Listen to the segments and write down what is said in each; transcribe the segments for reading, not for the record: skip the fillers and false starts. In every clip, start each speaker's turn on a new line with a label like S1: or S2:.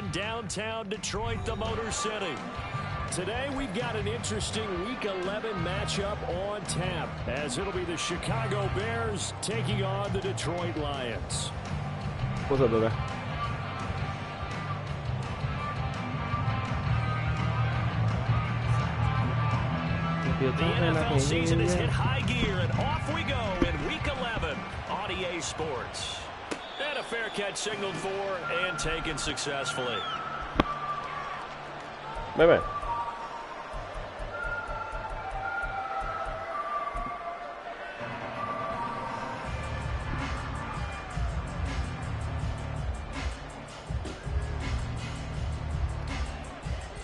S1: from downtown Detroit, the Motor City. Today we've got an interesting Week 11 matchup on tap, as it'll be the Chicago Bears taking on the Detroit Lions.
S2: What's up, brother?
S1: The NFL season has hit high gear, and off we go in Week 11 on EA Sports. And a fair catch signaled for and taken successfully.
S2: Bye-bye.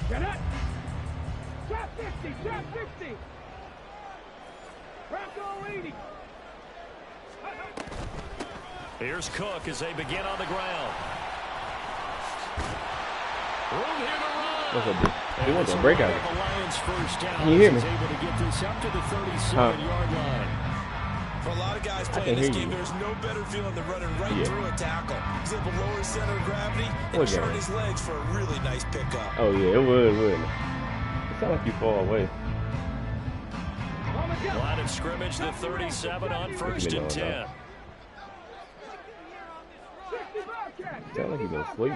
S3: Get it! Drop 50! Drop 50! Bronco 80!
S1: Here's Cook as they begin on the ground. Room here to run.
S2: What's up, dude? He wants a breakout.
S1: The Lions first down.
S2: Can you hear me?
S1: He's able to get this up to the 37-yard line.
S4: For a lot of guys playing this game, there's no better feeling than running right through a tackle. He's able to lower his center of gravity and turn his legs for a really nice pickup.
S2: Oh, yeah, it would, wouldn't it? It sounds like you fall away.
S1: Line of scrimmage, the 37 on first and 10.
S2: Sounds like you've been asleep.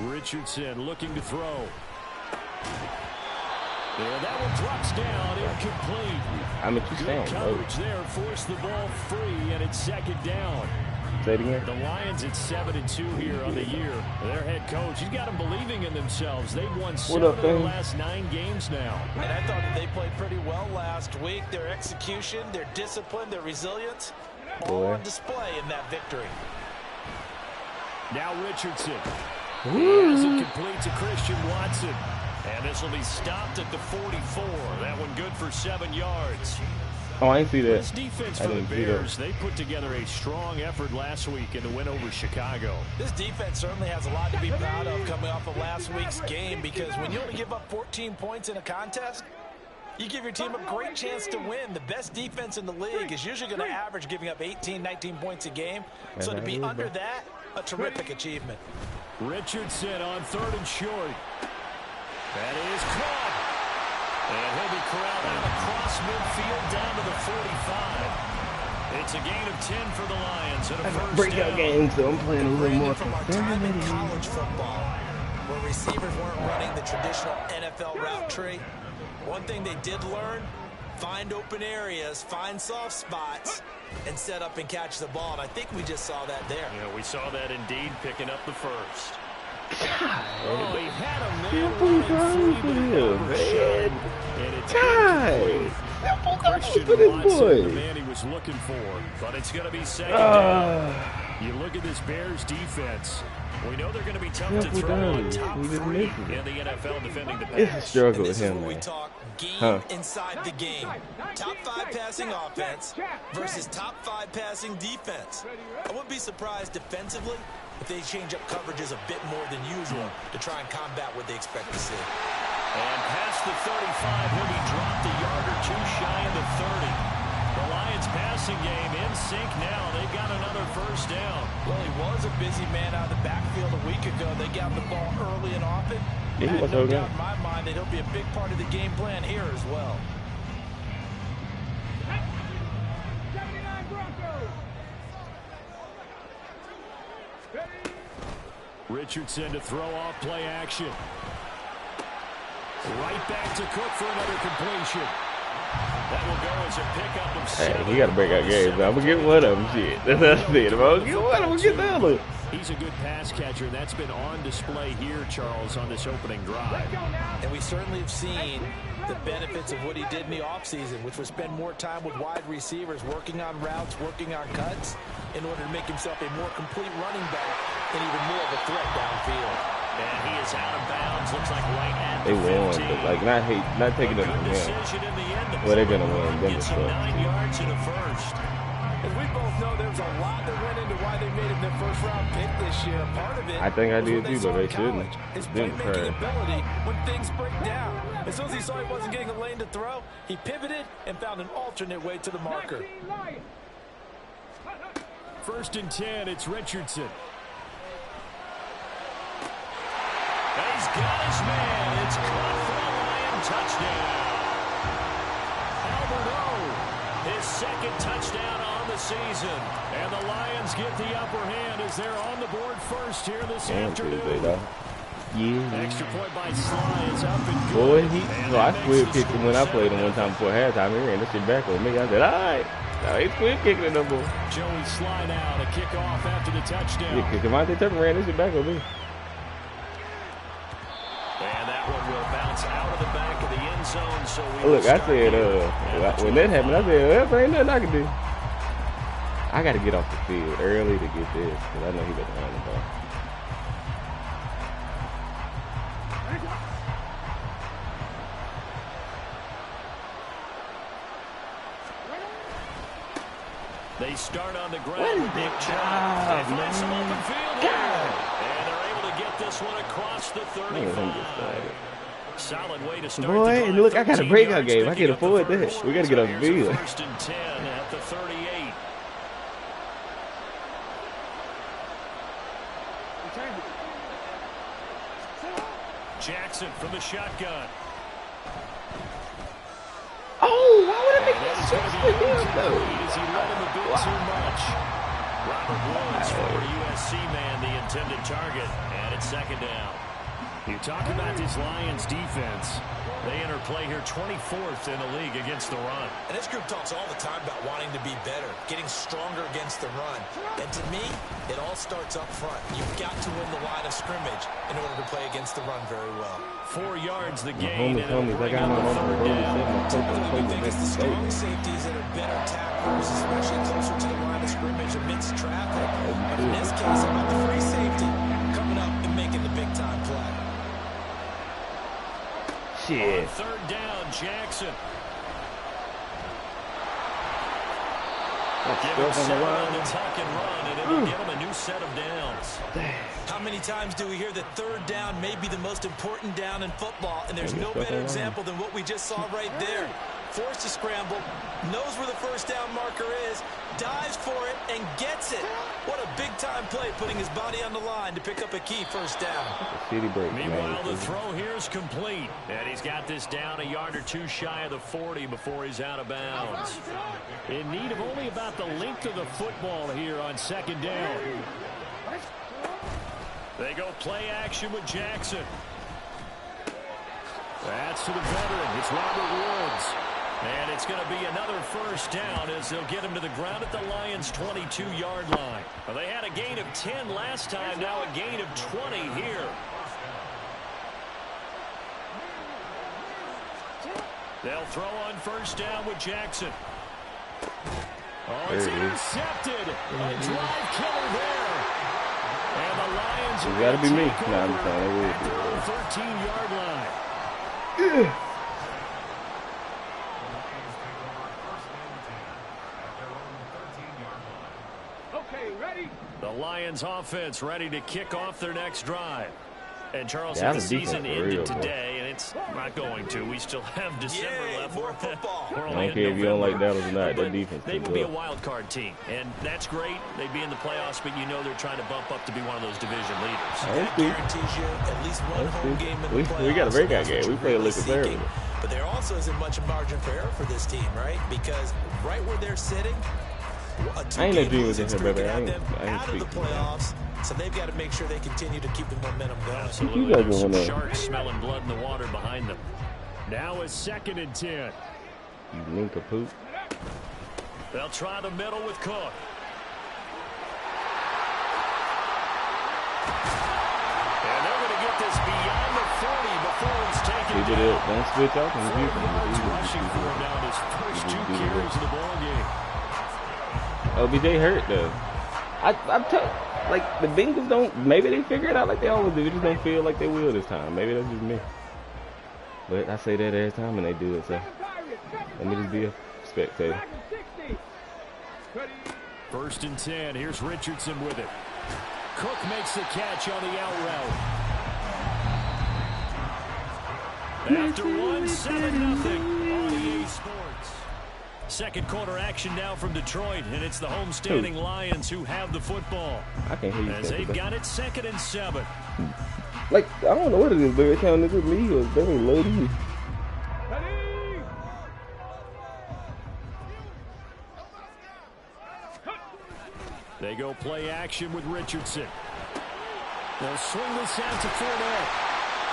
S1: Richardson looking to throw. Yeah, that one drops down, incomplete.
S2: I mean, keep saying,
S1: coverage there, forced the ball free, and it's second down.
S2: Say it again.
S1: The Lions at 7-2 here on the year. Their head coach, he's got them believing in themselves. They've won 7 of their last 9 games now.
S4: And I thought that they played pretty well last week. Their execution, their discipline, their resilience, all on display in that victory.
S1: Now Richardson. He has it complete to Christian Watson. And this will be stopped at the 44. That one good for 7 yards.
S2: Oh, I didn't see that.
S1: This defense for the Bears, they put together a strong effort last week in the win over Chicago.
S4: This defense certainly has a lot to be proud of coming off of last week's game, because when you only give up 14 points in a contest, you give your team a great chance to win. The best defense in the league is usually going to average giving up 18, 19 points a game. So to be under that, a terrific achievement.
S1: Richardson on 3rd and short. That is caught. And he'll be corralled out across midfield down to the 45. It's a gain of 10 for the Lions and a first
S2: breakout game, so I'm playing a little more
S4: from our time in college football, where receivers weren't running the traditional NFL route tree. One thing they did learn, find open areas, find soft spots, and set up and catch the ball. And I think we just saw that there.
S1: Yeah, we saw that indeed, picking up the first.
S2: God.
S1: Oh, he had a man
S2: Simple throws for him, man. God. Simple throws for this boy.
S1: The man he was looking for, but it's going to be second down. You look at this Bears defense. We know they're going to be tough to throw on top 3 in the NFL defending the pass.
S2: It's a struggle with him,
S4: man.
S2: We
S4: talk game inside the game. Top 5 passing offense versus top 5 passing defense. I wouldn't be surprised defensively if they change up coverages a bit more than usual to try and combat what they expect to see.
S1: And past the 35, he'll be dropped a yard or 2 shy of the 30. The Lions passing game in sync now. They've got another first down.
S4: Well, he was a busy man out of the backfield a week ago. They got the ball early and often.
S2: Yeah, he was
S4: no doubt in my mind that he'll be a big part of the game plan here as well.
S3: 79 Broncos.
S1: Richardson to throw off play action. Right back to Cook for another completion. That will go as a pickup of 7.
S2: Hey, he got to break out games. I'm going to get one of them. Shit. That's what I said. If I don't get one, I'm going to get the other.
S1: He's a good pass catcher, and that's been on display here, Charles, on this opening drive.
S4: And we certainly have seen the benefits of what he did in the offseason, which was spend more time with wide receivers, working on routes, working on cuts, in order to make himself a more complete running back and even more of a threat downfield.
S1: And he is out of bounds. Looks like right at
S2: they
S1: the
S2: 15.
S1: They
S2: won, but like not taking it from him. Well, they're gonna win.
S1: Gets him 9 yards in a first.
S4: As we both know, there's a lot that went into why they made him their first-round pick this year. Part of it,
S2: I think I did too, but they shouldn't.
S4: His playmaking ability when things break down. As soon as he saw he wasn't getting a lane to throw, he pivoted and found an alternate way to the marker.
S1: 1st and 10, it's Richardson. He's got his man. It's caught for a Lion touchdown. Albert O, his second touchdown on the season. And the Lions get the upper hand as they're on the board first here this afternoon.
S2: Yeah.
S1: Extra point by Sly is up and
S2: Boy,
S1: good.
S2: so I squid kicked him when I played him one time before halftime. He ran this shit back on me. I said, all right. No, he squid kicking it no more.
S1: Joey Sly now to kick off after the touchdown.
S2: Yeah, because Devontae Turpin ran this shit back on me.
S1: And that one will bounce out of the back of the end zone. So we
S2: Look, I said, when that happened, I said, well, there ain't nothing I can do. I got to get off the field early to get this because I know he doesn't run the ball.
S1: They start on the ground with Nick Chubb. They find some open field here. And they're able to get this one across the 35. Solid way to start.
S2: Boy, look, I got a breakout game. I can afford that. We got to get off the field.
S1: First and 10 at the 38. Jackson from the shotgun.
S2: Oh, why would I make that switch for him, though?
S1: He led him a bit too much. Robert Woods, former USC man, the intended target, and it's second down. You talk about this Lions defense. They enter play here 24th in the league against the run.
S4: And this group talks all the time about wanting to be better, getting stronger against the run. And to me, it all starts up front. You've got to win the line of scrimmage in order to play against the run very well.
S1: 4 yards the gain, and
S2: homies, I got my
S4: Typically, we think it's the strong safeties that are better tacklers, especially closer to the line of scrimmage amidst traffic. But in this case, how about the free safety coming up and making the big-time play?
S2: Shit.
S1: On third down, Jackson. Give him 7 on the tuck and run, and it'll give him a new set of downs.
S4: How many times do we hear that third down may be the most important down in football, and there's no better example than what we just saw right there. Forced to scramble, knows where the first down marker is, dives for it, and gets it. What a big-time play, putting his body on the line to pick up a key first down.
S2: City break,
S1: Meanwhile, the throw here is complete, and he's got this down a yard or two shy of the 40 before he's out of bounds. In need of only about the length of the football here on second down. They go play action with Jackson. That's to the veteran. It's Robert Woods. And it's going to be another first down as they'll get him to the ground at the Lions' 22-yard line. Well, they had a gain of 10 last time, now a gain of 20 here. They'll throw on first down with Jackson. Oh, it's intercepted. A drive killer there. And the Lions
S2: You gotta be me. Nah, I'm saying
S1: at their own 13-yard line.
S3: Okay, ready?
S1: The Lions offense ready to kick off their next drive. And Charles,
S2: Yeah,
S1: the season ended
S2: real,
S1: today, and it's not going to. We still have December left.
S4: More football.
S1: We're
S2: I
S1: only
S2: don't
S1: in
S2: care if you don't like
S1: November.
S2: Dallas or not. That
S1: But
S2: defense
S1: they
S2: is
S1: will be a
S2: good.
S1: wild card team, and that's great. They'd be in the playoffs, but you know they're trying to bump up to be one of those division leaders.
S4: That guarantees you at least one home game in the playoffs.
S2: We got a breakout
S4: That's what
S2: game. We
S4: you're
S2: play a
S4: really
S2: liquor
S4: seeking.
S2: fair.
S4: But there also isn't much margin for error for this team, right? Because right where they're sitting, a
S2: I ain't no
S4: two-game
S2: dream
S4: losing
S2: with this,
S4: streak
S2: baby.
S4: could
S2: I
S4: have
S2: ain't
S4: them out of the
S2: speaking.
S4: playoffs. So they've got to make sure they continue to keep the momentum going.
S1: Absolutely.
S2: You guys
S1: There's some
S2: going
S1: sharks smelling blood in the water behind them. Now it's 2nd and 10.
S2: You nincompoop.
S1: They'll try the middle with Cook. And they're going to get this beyond the 40 before he's taken
S2: Keep it
S1: down.
S2: up. Don't switch off.
S1: 4 yards rushing for him down his first 2 carries of the ball game.
S2: OBJ hurt though. I'm like the Bengals don't. Maybe they figure it out like they always do. They just don't feel like they will this time. Maybe that's just me. But I say that every time and they do it. So let me just be a spectator.
S1: 1st and 10. Here's Richardson with it. Cook makes the catch on the out route. After 1, 7-0 on EA Sports. Second quarter action now from Detroit, and it's the homestanding Lions who have the football.
S2: I can't hear you.
S1: As they've got it 2nd and 7.
S2: Like, I don't know what it is, but every time this is me, or they ain't love you.
S1: They go play action with Richardson. They'll swing this out to Fournette.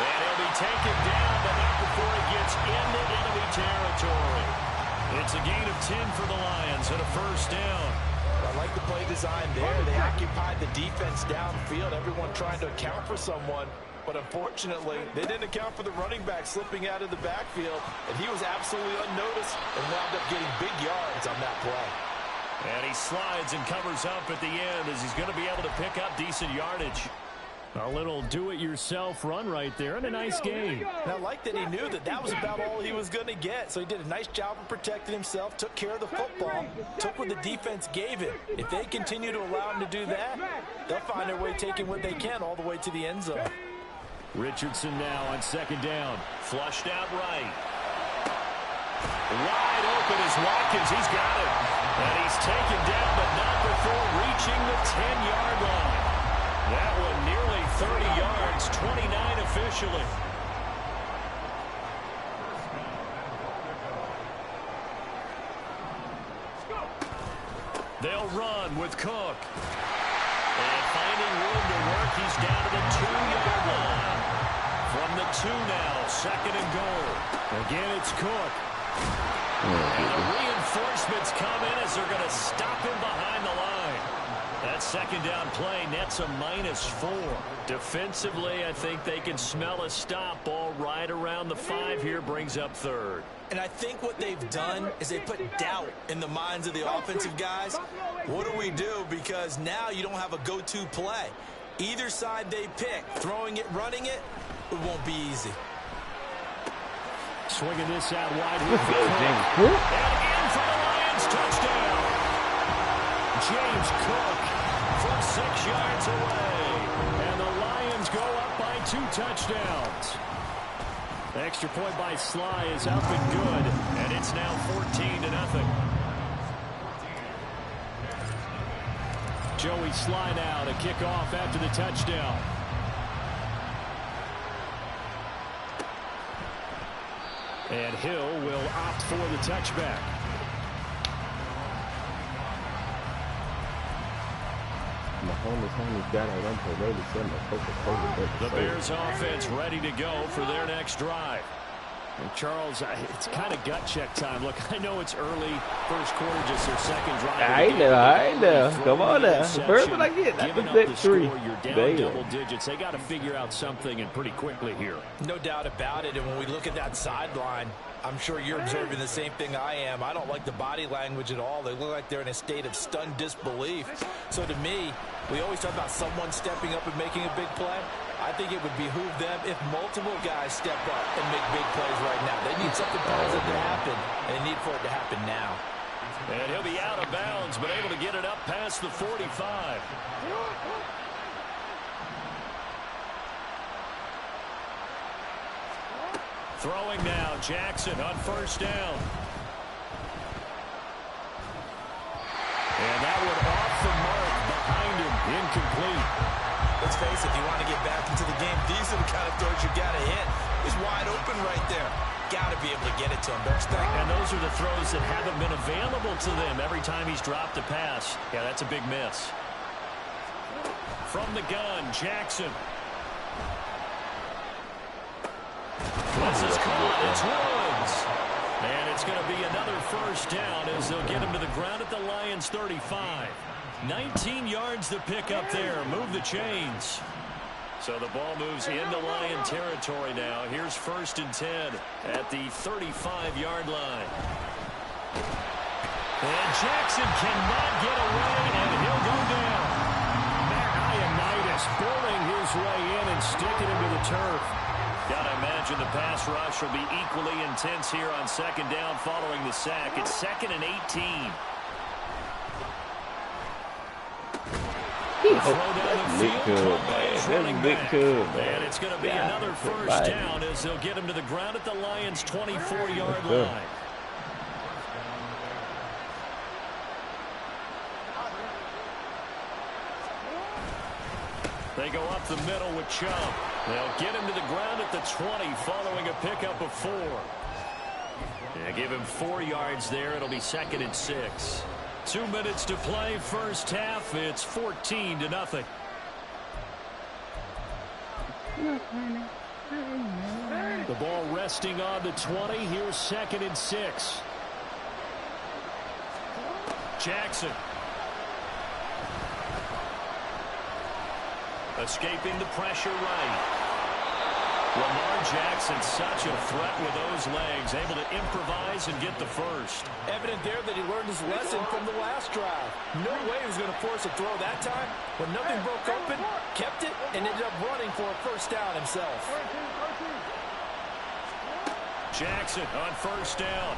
S1: And he'll be taken down, but not before it gets into enemy territory. It's a gain of 10 for the Lions and a first down.
S4: I like the play design there. They occupied the defense downfield, everyone trying to account for someone. But unfortunately, they didn't account for the running back slipping out of the backfield, and he was absolutely unnoticed and wound up getting big yards on that play.
S1: And he slides and covers up at the end as he's going to be able to pick up decent yardage. A little do-it-yourself run right there and a nice game.
S4: And I like that he knew that that was about all he was going to get. So he did a nice job of protecting himself, took care of the football, took what the defense gave him. If they continue to allow him to do that, they'll find their way taking what they can all the way to the end zone.
S1: Richardson now on 2nd down. Flushed out right. Wide open is Watkins. He's got it. And he's taken down, but not before reaching the 10-yard line. That one nearly 30 yards, 29 officially. They'll run with Cook. And finding room to work, he's down to the 2-yard line. From the 2 now, 2nd and goal. Again, it's Cook. And the reinforcements come in as they're going to stop him behind the line. That 2nd down play nets a -4. Defensively, I think they can smell a stop. Ball right around the 5 here, brings up 3rd.
S4: And I think what they've done is they put doubt in the minds of the offensive guys. What do we do? Because now you don't have a go-to play. Either side they pick, throwing it, running it, it won't be easy.
S1: Swinging this out wide here for Cook. And in for the Lions, touchdown. James Cook from 6 yards away. And the Lions go up by 2 touchdowns. The extra point by Sly is up and good. And it's now 14-0. Joey Sly now to kick off after the touchdown. And Hill will opt for the touchback. The Bears offense ready to go for their next drive. And Charles, it's kind of gut check time. Look, I know it's early, first quarter, just their 2nd drive.
S2: I know. Come on now. The first one I get, that's
S1: Giving
S2: a
S1: up
S2: big
S1: the
S2: 3.
S1: score, you're down double digits. They got to figure out something, and pretty quickly here.
S4: No doubt about it. And when we look at that sideline, I'm sure you're observing the same thing I am. I don't like the body language at all. They look like they're in a state of stunned disbelief. So to me, we always talk about someone stepping up and making a big play. I think it would behoove them if multiple guys step up and make big plays right now. They need something positive to happen, and they need for it to happen now.
S1: And he'll be out of bounds, but able to get it up past the 45. Throwing now, Jackson on 1st down. And that one off the mark behind him, incomplete.
S4: Let's face it, if you want to get back into the game, these are the kind of throws you got to hit. He's wide open right there. Got to be able to get it to him.
S1: And those are the throws that haven't been available to them every time he's dropped a pass. Yeah, that's a big miss. From the gun, Jackson. This is caught. It's Woods. And it's going to be another first down as they'll get him to the ground at the Lions' 35. 19 yards to pick up there. Move the chains. So the ball moves into Lion territory now. Here's 1st and 10 at the 35-yard line. And Jackson cannot get away, and he'll go down. Matt Ioannidis bullying his way in and sticking him to the turf. Gotta imagine the pass rush will be equally intense here on 2nd down following the sack. It's 2nd and 18. And it's going to be another first down as they'll get him to the ground at the Lions' 24-yard line. They go up the middle with Chubb. They'll get him to the ground at the 20 following a pickup of 4. Yeah, give him 4 yards there. It'll be 2nd and 6. 2 minutes to play first half. It's 14-0. The ball resting on the 20. Here's 2nd and 6. Jackson. Escaping the pressure right. Lamar Jackson, such a threat with those legs, able to improvise and get the first.
S4: Evident there that he learned his lesson from the last drive. No way he was going to force a throw that time. When nothing broke open, kept it, and ended up running for a first down himself.
S1: Jackson on first down.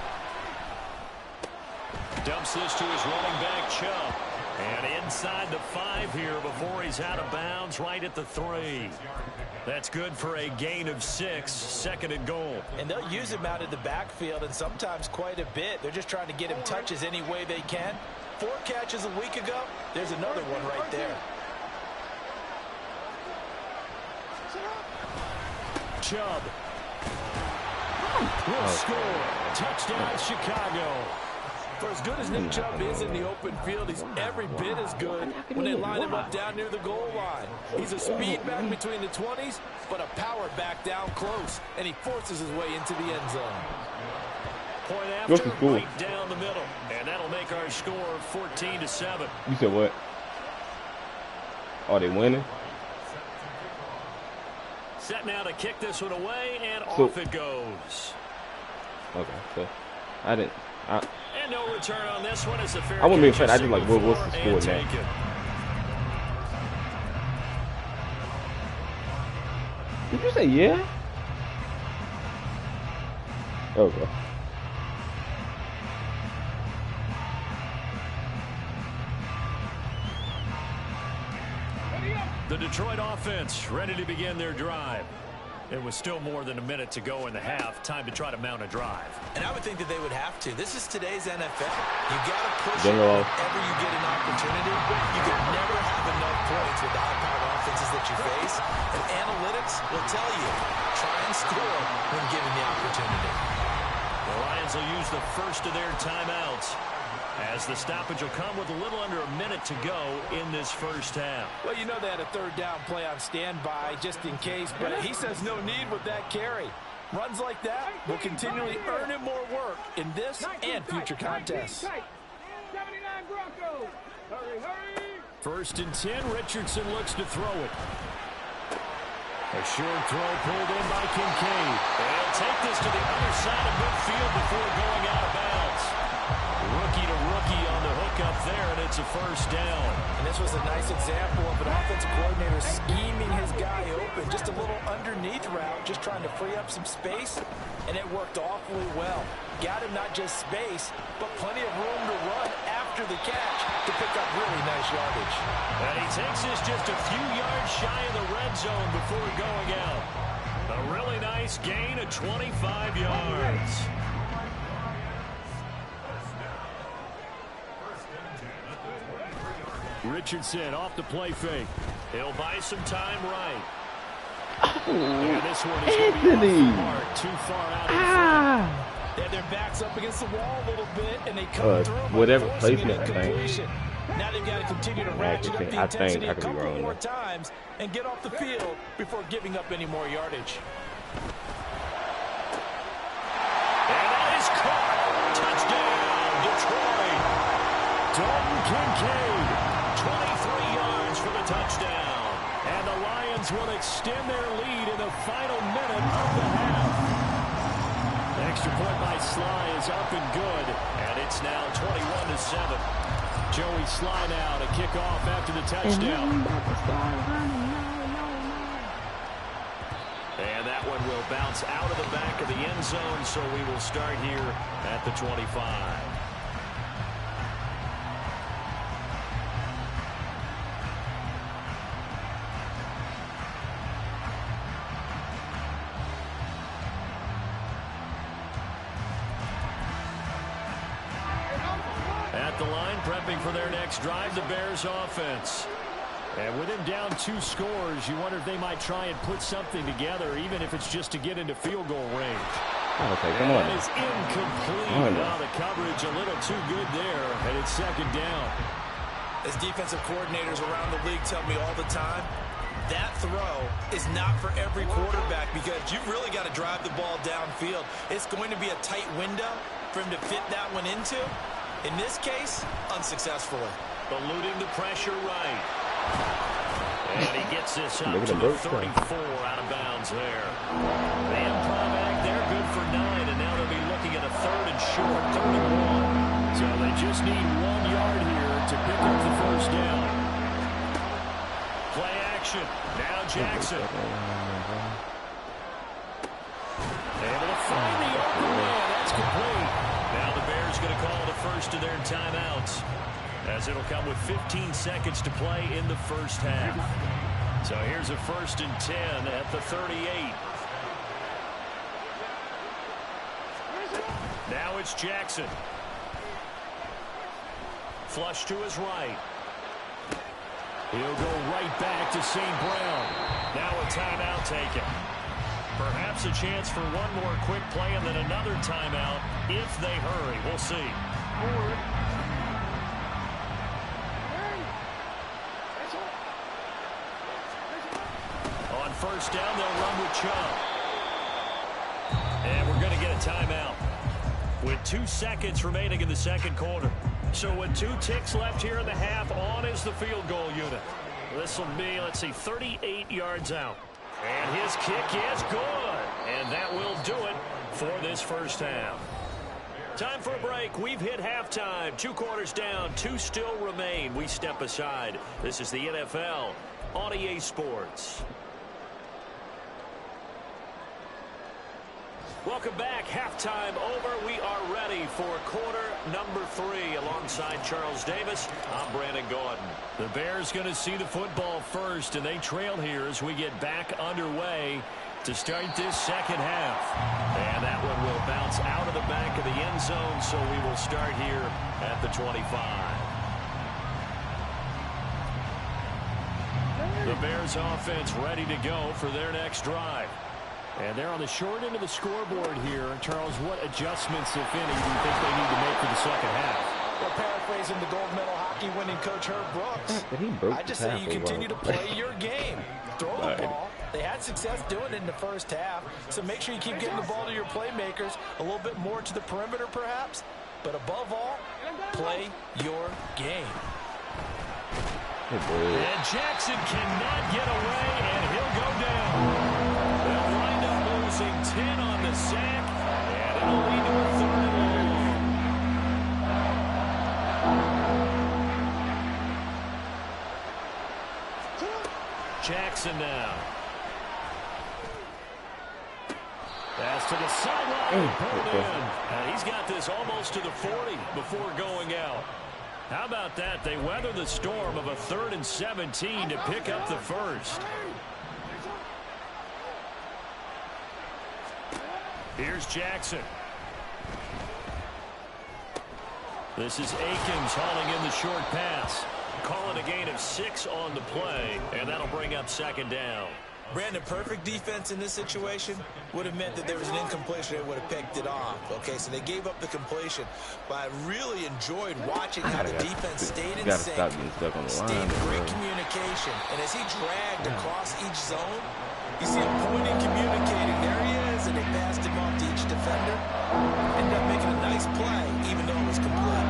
S1: Dumps this to his running back, Chubb. And inside the 5 here before he's out of bounds, right at the 3. That's good for a gain of 6, 2nd and goal.
S4: And they'll use him out in the backfield, and sometimes quite a bit. They're just trying to get him touches any way they can. 4 catches a week ago. There's another one right there.
S1: Chubb will score. Touchdown, Chicago.
S4: For as good as Nick Chubb is in the open field, he's every bit as good when they line him up down near the goal line. He's a speed back between the 20s, but a power back down close, and he forces his way into the end zone.
S1: Point after, right down the middle, and that'll make our score 14-7.
S2: You said what? Are they winning?
S1: Set now to kick this one away, and off it goes.
S2: Okay, so I didn't.
S1: And no return on this one. It's a fair
S2: I wouldn't be afraid. I
S1: catch,
S2: just like, what's the score now? Did you say yeah? Okay.
S1: The Detroit offense ready to begin their drive. It was still more than a minute to go in the half. Time to try to mount a drive.
S4: And I would think that they would have to. This is today's NFL. You got to push it whenever you get an opportunity. You can never have enough points with the high-powered offenses that you face. And analytics will tell you, try and score when given the opportunity.
S1: The Lions will use the first of their timeouts, as the stoppage will come with a little under a minute to go in this first half.
S4: Well, you know they had a third down play on standby just in case, but he says no need with that carry. Runs like that will continually earn him more work in this and future contests.
S3: 79 Broncos. Hurry, hurry.
S1: 1st and 10. Richardson looks to throw it. A short throw pulled in by Kincaid. They'll take this to the other side of midfield before going out of bounds. Rookie to rookie on the hook up there, and it's a first down.
S4: And this was a nice example of an offensive coordinator scheming his guy open. Just a little underneath route, just trying to free up some space, and it worked awfully well. Got him not just space, but plenty of room to run after the catch to pick up really nice yardage.
S1: And he takes this just a few yards shy of the red zone before going out. A really nice gain of 25 yards. Richardson off the play fake. He'll buy some time right. And this one is going to be off too far out in front.
S4: They have their backs up against the wall a little bit, and they come through
S2: whatever
S4: forcing
S2: placement,
S4: an incompletion. Now they've got to continue to ratchet up the intensity a couple more times and get off the field before giving up any more yardage.
S1: And that is caught. Touchdown, Detroit. Dalton Kincaid, 23 yards for the touchdown. And the Lions will extend their lead in the final minute of the half. The extra point by Sly is up and good, and it's now 21-7. Joey Sly now to kick off after the touchdown. And that one will bounce out of the back of the end zone, so we will start here at the 25. At the line, prepping for their next drive, the Bears offense. And with him down 2 scores, you wonder if they might try and put something together, even if it's just to get into field goal range.
S2: Okay, come on.
S1: That is incomplete. Now the coverage a little too good there, and it's 2nd down.
S4: As defensive coordinators around the league tell me all the time, that throw is not for every quarterback because you've really got to drive the ball downfield. It's going to be a tight window for him to fit that one into. In this case, unsuccessfully.
S1: Eluding the pressure right. And he gets this up to the 34 out of bounds there. The improv act there, good for 9, and now they'll be looking at a 3rd and short, 3rd and 1. So they just need 1 yard here to pick up the 1st down. Play action. Now Jackson. Able to find the open man. That's complete. Now the Bears going to call the first of their timeouts, as it'll come with 15 seconds to play in the 1st half. So here's a 1st and 10 at the 38. Now it's Jackson. Flush to his right. He'll go right back to St. Brown. Now a timeout taken. Perhaps a chance for one more quick play and then another timeout if they hurry. We'll see. On 1st down, they'll run with Chubb. And we're going to get a timeout with 2 seconds remaining in the 2nd quarter. So with 2 ticks left here in the half, on is the field goal unit. This will be, let's see, 38 yards out. And his kick is good. And that will do it for this 1st half. Time for a break. We've hit halftime. 2 quarters down, 2 still remain. We step aside. This is the NFL on EA Sports. Welcome back. Halftime over. We are ready for quarter number 3 alongside Charles Davis. I'm Brandon Gordon. The Bears going to see the football first, and they trail here as we get back underway to start this 2nd half. And that one will bounce out of the back of the end zone, so we will start here at the 25. The Bears offense ready to go for their next drive. And they're on the short end of the scoreboard here. Charles, what adjustments, if any, do you think they need to make for the 2nd half?
S4: Well, paraphrasing the gold medal hockey winning coach Herb Brooks, I just say you continue to play your game. Throw the ball. They had success doing it in the 1st half, so make sure you keep getting the ball to your playmakers, a little bit more to the perimeter perhaps, but above all, play your game.
S1: And Jackson cannot get away, and he'll go down. They'll wind up losing 10 on the sack, and it'll lead to a 3rd and long. Jackson now. Pass to the sideline, pulled in. And he's got this almost to the 40 before going out. How about that? They weather the storm of a 3rd and 17 to pick up the 1st. Here's Jackson. This is Akins hauling in the short pass. Calling a gain of 6 on the play, and that'll bring up 2nd down.
S4: Brandon, perfect defense in this situation would have meant that there was an incompletion. They would have picked it off. Okay, so they gave up the completion. But I really enjoyed watching how the defense stayed in sync, stayed in great communication. And as he dragged across each zone, you see him pointing, communicating. There he is, and they passed him off to each defender. Ended up making a nice play, even though it was complete.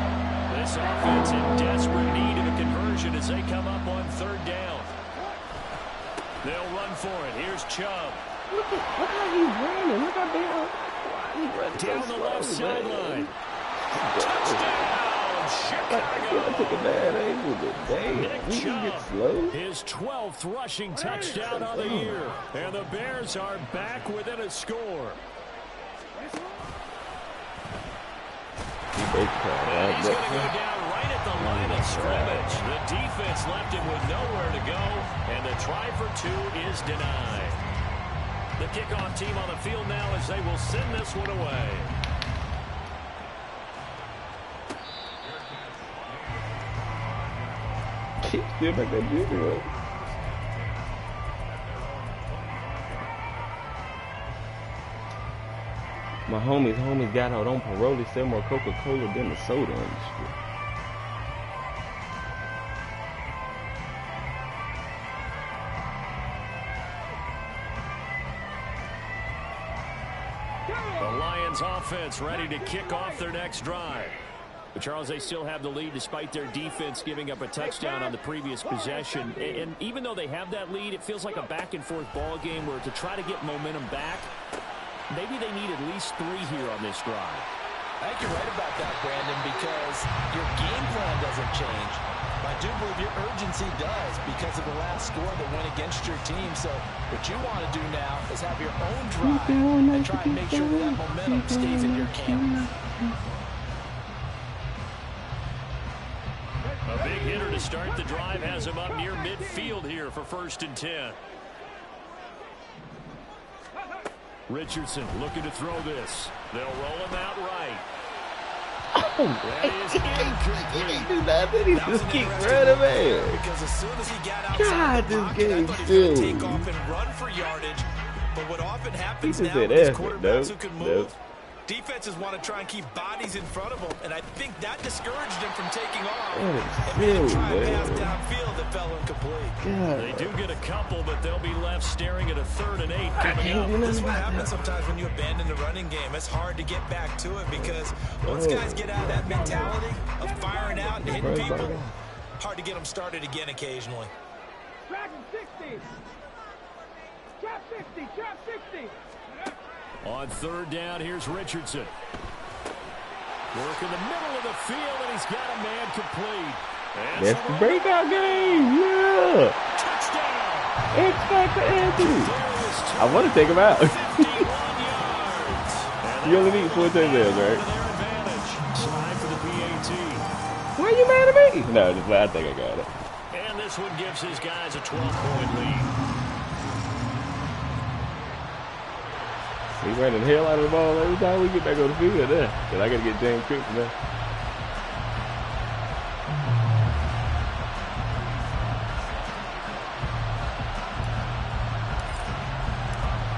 S1: This offense in desperate need of a conversion as they come up on 3rd down. They'll run for it. Here's Chubb.
S2: Look how he's running. Look how he's running
S1: down
S2: so
S1: the left
S2: slow,
S1: sideline. Touchdown, Chicago.
S2: I took a bad angle, but damn,
S1: Nick
S2: he
S1: Chubb,
S2: gets slow.
S1: his 12th rushing touchdown of the year. And the Bears are back within a score. And he's going to go down right at the line of scrimmage. The defense left him with nowhere to go, and the try for 2 is denied. The kickoff team on the field now as they will send this one away.
S2: Still back that junior. My homies got out on parole. They sell more Coca-Cola than the soda industry.
S1: The Lions offense ready to kick off their next drive. But Charles, they still have the lead despite their defense giving up a touchdown on the previous possession. And even though they have that lead, it feels like a back-and-forth ball game where to try to get momentum back, maybe they need at least 3 here on this drive.
S4: I think you're right about that, Brandon, because your game plan doesn't change. I do believe your urgency does because of the last score that went against your team. So what you want to do now is have your own drive and try and make sure that momentum stays in your camp.
S1: A big hitter to start the drive has him up near midfield here for 1st and 10. Richardson looking to throw this. They'll roll him out right.
S2: Oh,
S1: That is incomplete.
S2: do nothing. He just keep running, man.
S4: Because as soon as he got outside
S2: God,
S4: the
S2: this
S4: pocket, I
S2: game's
S4: thought he was going to
S2: silly.
S4: take off and run for yardage. But what often happens
S2: He
S4: now
S2: just
S4: with
S2: said
S4: these
S2: effort,
S4: quarterbacks
S2: nope,
S4: who can
S2: nope.
S4: move, defenses want to try and keep bodies in front of them. And I think that discouraged him from taking off.
S2: That
S4: And made him
S2: is
S4: try and
S2: silly,
S4: pass
S2: man.
S4: downfield that fell incomplete.
S1: They do get a couple, but they'll be left staring at a 3rd and 8 coming
S2: can't do
S1: up.
S4: This
S2: nothing
S4: is what
S2: about
S4: happens
S2: that.
S4: sometimes when you abandon the running game. It's hard to get back to it because once guys get out of that mentality of firing out and hitting people, hard to get them started again occasionally.
S3: Drag him 60. Drop 60. Drop 60.
S1: On 3rd down, here's Richardson. Work in the middle of the field, and he's got a man complete. And
S2: That's the breakout game. Yeah.
S1: touchdown.
S2: X Factor Anthony.
S1: There is
S2: I want to take him out.
S1: 51 yards. And
S2: You only
S1: they'll
S2: need 4
S1: move
S2: touchdowns,
S1: to
S2: right?
S1: their advantage. Time for the PAT.
S2: Why are you mad at me? No, just I think I got it.
S1: And this one gives his guys a 12-point lead.
S2: He running the hell out of the ball every time we get back on the field there. Cause I gotta get James Cook from there.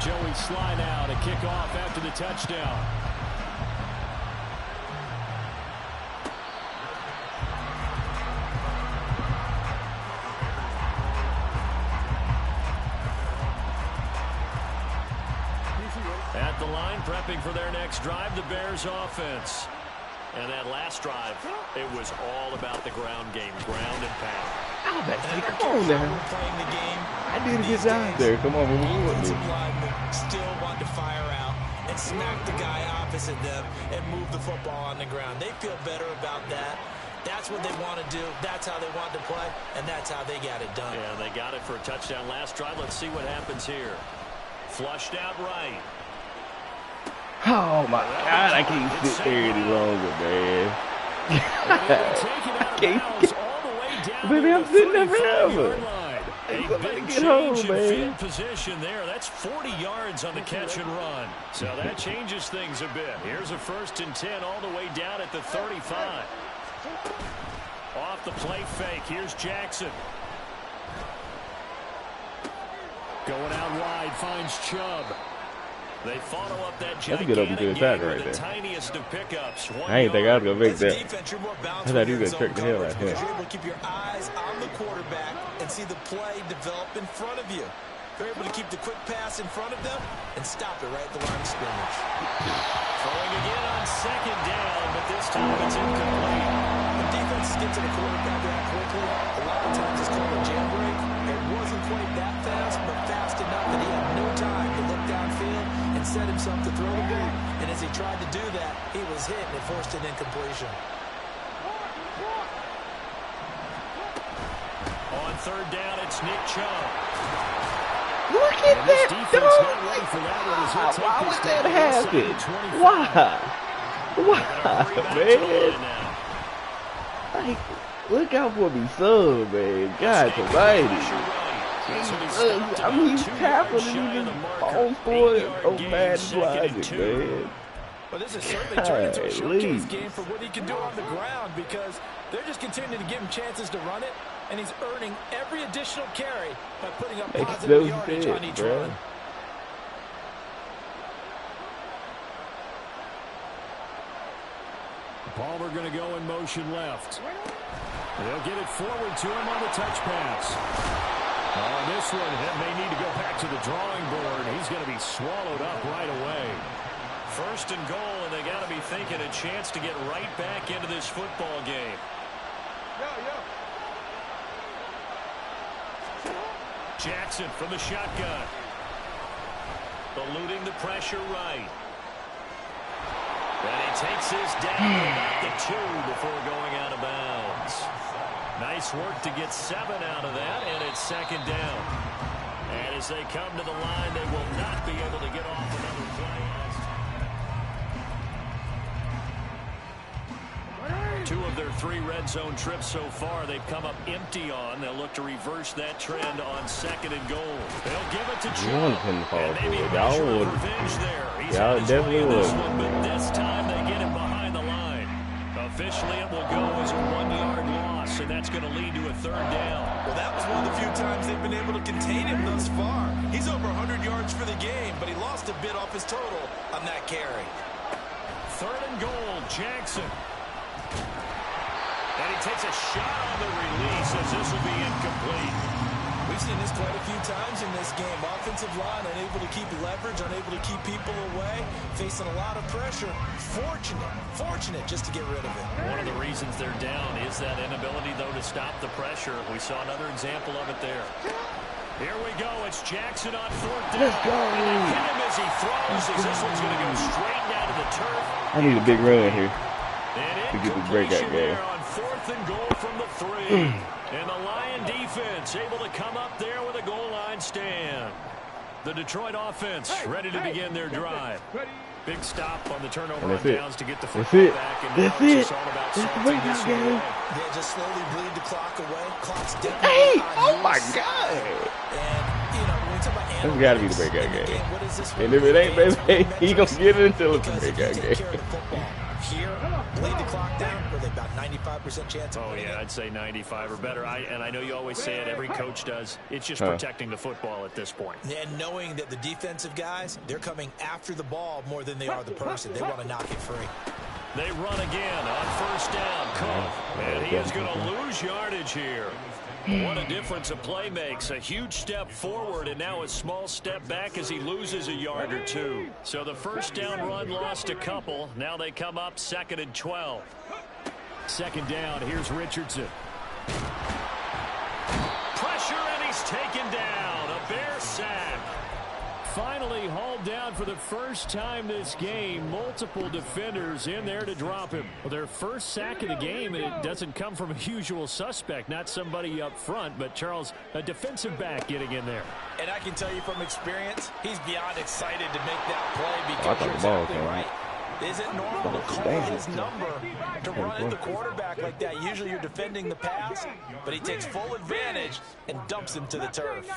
S1: Joey Sly now to kick off after the touchdown. At the line, prepping for their next drive, the Bears offense. And that last drive, it was all about the ground game, ground and pound.
S2: I was about to say, come on now.
S4: Playing the game.
S2: I did a good job there. Come on, move
S4: Offensive
S2: on.
S4: linemen still want to fire out and smack the guy opposite them and move the football on the ground. They feel better about that. That's what they want to do. That's how they want to play, and that's how they got it done.
S1: Yeah, they got it for a touchdown last drive. Let's see what happens here. Flushed out right.
S2: Oh my God, I can't sit there any longer, man.
S1: I
S2: can't. Baby, I'm sitting there forever. Hey,
S1: A
S2: somebody
S1: big
S2: get home,
S1: change in
S2: man.
S1: field position there. That's 40 yards on the catch and run. So that changes things a bit. Here's a 1st and 10 all the way down at the 35. Off the play fake. Here's Jackson. Going out wide, finds Chubb. They follow up that
S2: That's a good open
S1: gigantic
S2: field attack
S1: gain
S2: right
S1: with the
S2: there.
S1: tiniest of pickups.
S2: I ain't think I was gonna make
S4: As a
S2: that.
S4: defense, you're more
S2: I
S4: balanced
S2: thought
S4: when
S2: he
S4: you're
S2: was
S4: in
S2: gonna trick
S4: zone
S2: the hell out
S4: coverage
S2: of him.
S4: because you're able to keep your eyes on the quarterback and see the play develop in front of you. You're able to keep the quick pass in front of them and stop it right at the line of scrimmage.
S1: Throwing again on 2nd down, but this time it's incomplete.
S4: When defenses get to the quarterback that quickly, a lot of times it's called a jailbreak. It wasn't quite that fast, but fast enough that he had no time to look downfield and set himself to throw the ball. And as he tried to do that, he was hit and it forced an incompletion.
S1: On 3rd down, it's Nick Chubb.
S2: Look at
S1: And this
S2: that
S1: defense
S2: dog.
S1: not ready for that one as he'll take
S2: Why
S1: this
S2: would
S1: down
S2: that
S1: inside
S2: happen?
S1: the 25.
S2: Why?
S1: Gonna hurry
S2: Why,
S1: back to the line
S2: man?
S1: now.
S2: Like, look out for me, son, man. God almighty. Jesus. I mean, he's tackling and he just falls for it. Oh, man, logic, man.
S4: Well, this is certainly turned into a showcase
S2: Golly.
S4: game for what he can do on the ground because they're just continuing to give him chances to run it, and he's earning every additional carry by putting up
S2: Makes
S4: positive
S2: no
S4: yardage
S2: sense,
S4: on each
S2: bro.
S4: run.
S1: Palmer going to go in motion left. They'll get it forward to him on the touch pass. On this one, he may need to go back to the drawing board. He's going to be swallowed up right away. First and goal, and they got to be thinking a chance to get right back into this football game. Jackson from the shotgun. Eluding the pressure right. And he takes this down about the 2 before going out of bounds. Nice work to get 7 out of that, and it's second down. And as they come to the line, they will not be able to get off another play. 2 of their 3 red zone trips so far, they've come up empty on. They'll look to reverse that trend on second and goal. They'll give it to Chubb. And maybe a measure of revenge there. He's on his way in this one, but this time they get him behind the line. Officially, it will go as a 1-yard loss, and that's going to lead to a third down.
S4: Well, that was one of the few times they've been able to contain him thus far. He's over 100 yards for the game, but he lost a bit off his total on that carry.
S1: Third and goal, Jackson. And he takes a shot on the release as this will be incomplete.
S4: We've seen this quite a few times in this game. Offensive line unable to keep leverage, unable to keep people away, facing a lot of pressure. Fortunate just to get rid of it.
S1: One of the reasons they're down is that inability, though, to stop the pressure. We saw another example of it there. Here we go. It's Jackson on fourth down.
S2: Let's go.
S1: And hit him as he throws, as this one's going to go straight down to the turf.
S2: I need a big run here
S1: to
S2: get this breakout game.
S1: On fourth and goal from the 3. And the Lion defense able to come up there with a goal line stand. The Detroit offense ready to begin their drive. Big stop on the turnover on downs to get the football back. And now it's just all about salting this one away.
S4: Yeah, just slowly bleed the clock away. Clock's definitely
S2: oh my God.
S4: And, you know, when we talk about
S2: that's got to be the breakout game. And if it ain't, baby, he going to get it until it's a breakout game.
S4: Here, bleed the clock down with about 95% chance of winning.
S1: I'd say 95 or better. And I know you always say it, every coach does. It's just protecting the football at this point.
S4: And knowing that the defensive guys, they're coming after the ball more than they are the person. They want to knock it free.
S1: They run again on first down. Cook. And he is going to lose yardage here. What a difference a play makes. A huge step forward and now a small step back as he loses a yard or 2. So the first down run lost a couple. Now they come up 2nd and 12. Second down. Here's Richardson. Pressure and he's taken down. A Bear sack. Finally hauled down for the first time this game. Multiple defenders in there to drop him. Well, their first sack of the game, and it doesn't come from a usual suspect, not somebody up front, but Charles, a defensive back getting in there.
S4: And I can tell you from experience, he's beyond excited to make that play because you're exactly right. Is it normal to call his number to run at the quarterback like that? Usually you're defending the pass, but he takes full advantage and dumps him to the turf.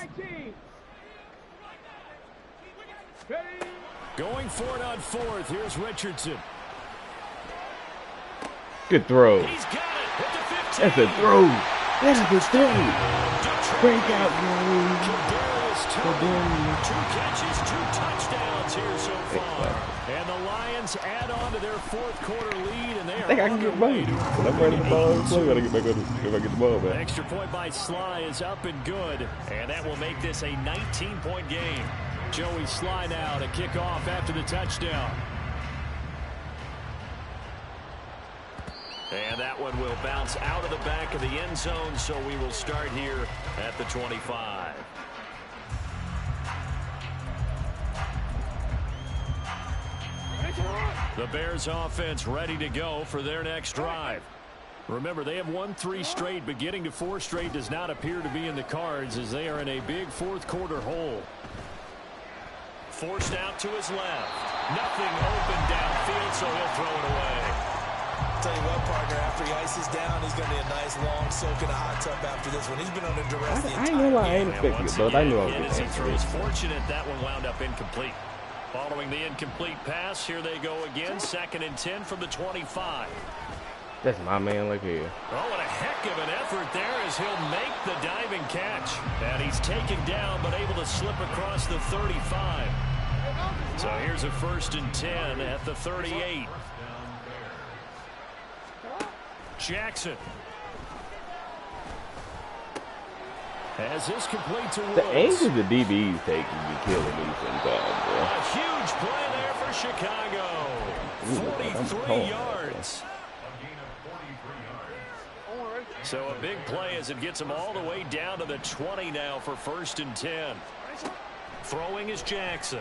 S1: Going for it on fourth. Here's Richardson.
S2: Good throw.
S1: He's got it at the 15.
S2: That's a throw. That's a good throw. Breakout game.
S1: Two catches, 2 touchdowns here so far. And the Lions add on to their fourth quarter lead, and they are
S2: I think I can get money. I'm running the ball. I gotta get back on if I get the ball back.
S1: Extra point by Sly is up and good, and that will make this a 19-point game. Joey Sly now to kick off after the touchdown. And that one will bounce out of the back of the end zone, so we will start here at the 25. The Bears offense ready to go for their next drive. Remember, they have won 3 straight, but getting to 4 straight does not appear to be in the cards as they are in a big fourth quarter hole. Forced out to his left. Nothing open downfield, so he'll throw it away.
S4: Tell you what, partner, after he ices down, he's going to be a nice long soak in a hot tub after this one. He's been under duress the entire game.
S2: I ain't expecting it, but I knew I was going to
S1: he throws fortunate that one wound up incomplete. Following the incomplete pass, here they go again. 2nd and 10 from the 25.
S2: That's my man like here.
S1: Oh, what a heck of an effort there as he'll make the diving catch. And he's taken down but able to slip across the 35. So here's a 1st and 10 at the 38. Jackson. As this complete to Woods.
S2: The angles the DBs take would be killing me sometimes, bro.
S1: A huge play there for Chicago. 43 yards. So a big play as it gets them all the way down to the 20 now for 1st and 10. Throwing is Jackson.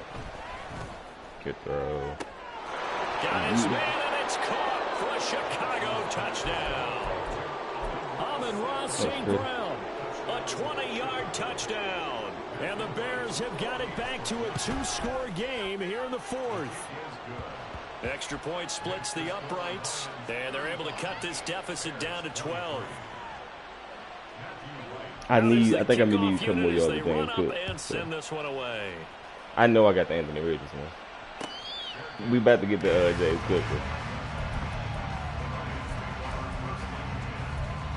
S2: Good throw.
S1: Got his man, and it's caught for a Chicago touchdown. Amon-Ra St. Brown, a 20-yard touchdown. And the Bears have got it back to a 2-score game here in the 4th. Extra point splits the uprights, and they're able to cut this deficit down to 12.
S2: I think I'm gonna need a couple more yards
S1: They
S2: than
S1: run up
S2: Cook.
S1: and send this one away.
S2: I know I got the Anthony Richardson. We about to get the James Cook.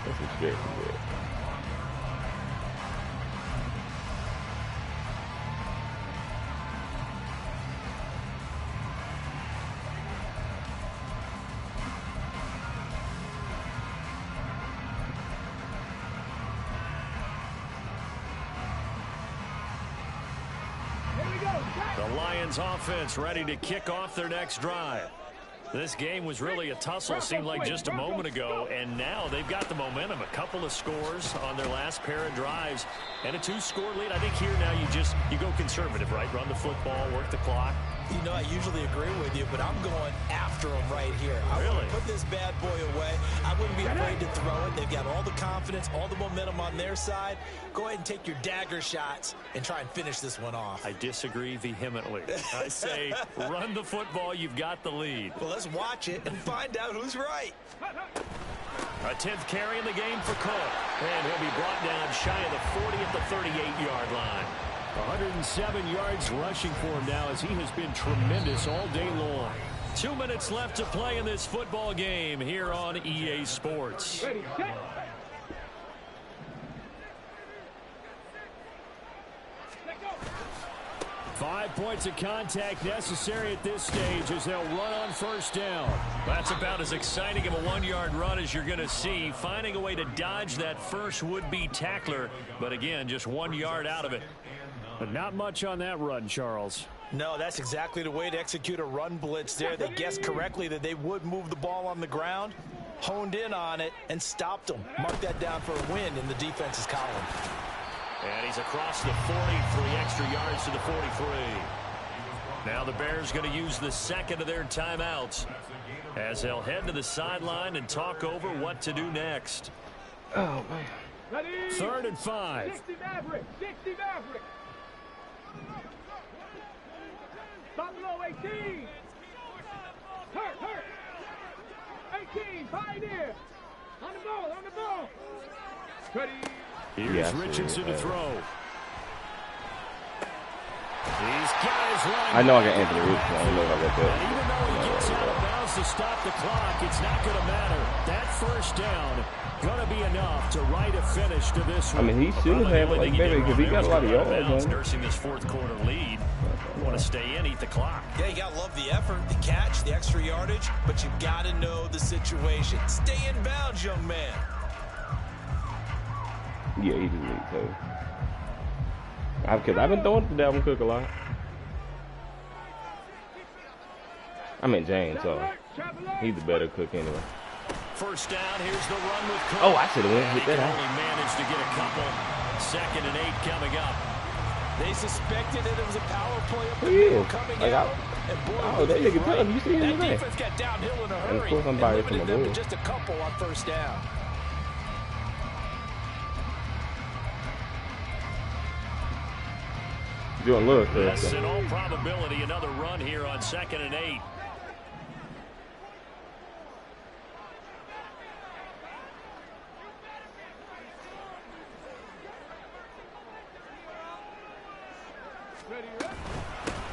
S2: That's a stretch, bro.
S1: The Lions offense ready to kick off their next drive. This game was really a tussle, seemed like just a moment ago, and now they've got the momentum. A couple of scores on their last pair of drives and a 2-score lead. I think here now you go conservative, right? Run the football, work the clock.
S4: You know, I usually agree with you, but I'm going after him right here. I
S1: Really?
S4: want to put this bad boy away. I wouldn't be afraid to throw it. They've got all the confidence, all the momentum on their side. Go ahead and take your dagger shots and try and finish this one off.
S1: I disagree vehemently. I say run the football. You've got the lead.
S4: Well, let's watch it and find out who's right.
S1: A 10th carry in the game for Cook. And he'll be brought down shy of the 40 at the 38-yard line. 107 yards rushing for him now as he has been tremendous all day long. 2 minutes left to play in this football game here on EA Sports.
S3: Ready, set.
S1: 5 points of contact necessary at this stage as they'll run on 1st down. That's about as exciting of a 1-yard run as you're going to see. Finding a way to dodge that first would-be tackler. But again, just 1 yard out of it. But not much on that run, Charles.
S4: No, that's exactly the way to execute a run blitz there. They guessed correctly that they would move the ball on the ground, honed in on it, and stopped them. Mark that down for a win in the defense's column.
S1: And he's across the 40, 3 extra yards to the 43. Now the Bears going to use the second of their timeouts as they'll head to the sideline and talk over what to do next.
S2: Oh, man.
S3: Ready.
S1: 3rd and 5.
S3: 60 Maverick. 60 Maverick. Stop below 18. Hurt. 18. Pioneer. On the ball. Ready.
S1: Here's Richardson to throw. He's got his line.
S2: I know I got Anthony Richardson. I don't know if I got that.
S1: And even though he gets out of bounds to stop the clock, it's not going to matter. That 1st down going to be enough to write a finish to this one.
S2: I mean, he should have, like, baby, because he got a lot of yards.
S1: Nursing this 4th quarter lead. You want to stay in, eat the clock.
S4: Yeah, you got to love the effort, the catch, the extra yardage, but you got to know the situation. Stay in bounds, young man.
S2: Yeah, he just needs to. Because I've been throwing to Dalvin Cook a lot. I mean, James, so he's the better Cook anyway.
S1: 1st down, here's the run with Cook.
S2: Oh, I should have went
S1: And
S2: hit
S1: he
S2: that
S1: can
S2: out.
S1: only manage to get a couple. 2nd and 8 coming up.
S4: They suspected that it was a power play up the
S2: He
S4: middle
S2: is.
S4: coming
S2: Like,
S4: out. And boy,
S2: oh, that nigga tough. You see him
S4: that
S2: today.
S4: defense got downhill in a hurry
S2: And of course I'm biased to my
S4: limited them to
S2: boy.
S4: just a couple on 1st down.
S2: Doing look.
S1: Yes, in all probability, another run here on 2nd and 8.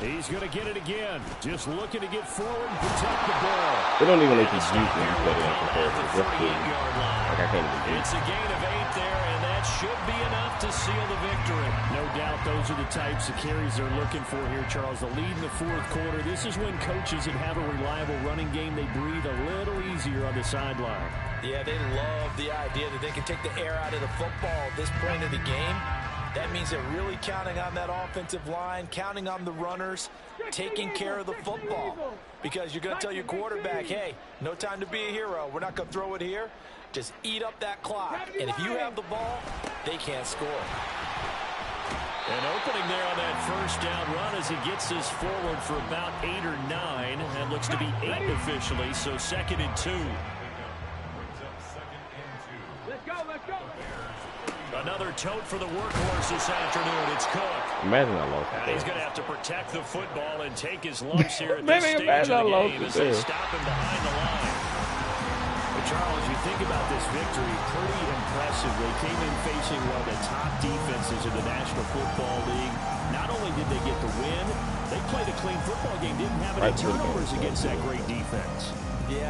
S1: He's going to get it again. Just looking to get forward and protect the ball.
S2: They don't even let you juice when you play it on
S1: At the
S2: comparative. That's cool.
S1: 38-yard line.
S2: Like, I can't even do
S1: It's a gain of 8 there, and that should be enough to seal the victory. No doubt those are the types of carries they're looking for here, Charles. The lead in the fourth quarter. This is when coaches that have a reliable running game, they breathe a little easier on the sideline.
S4: Yeah, they love the idea that they can take the air out of the football at this point of the game. That means they're really counting on that offensive line, counting on the runners, taking care of the football. Because you're going to tell your quarterback, hey, no time to be a hero. We're not going to throw it here. Just eat up that clock. And if you have the ball, they can't score.
S1: An opening there on that first down run as he gets this forward for about 8 or 9. That looks to be 8 officially, so 2nd and 2.
S3: Let's go, let's go.
S1: Another tote for the workhorse this afternoon. It's Cook.
S2: Imagine I lost
S1: And
S2: it.
S1: he's going to have to protect the football and take his lumps here at
S2: Maybe
S1: this stage
S2: imagine I
S1: of the
S2: lost
S1: game
S2: it
S1: as they
S2: there.
S1: stop him behind the line. But Charles, you think about this victory, pretty impressive. They came in facing one of the top defenses in the National Football League. Not only did they get the win, they played a clean football game, didn't have any
S2: Right, good game.
S1: turnovers against that great defense.
S4: Yeah,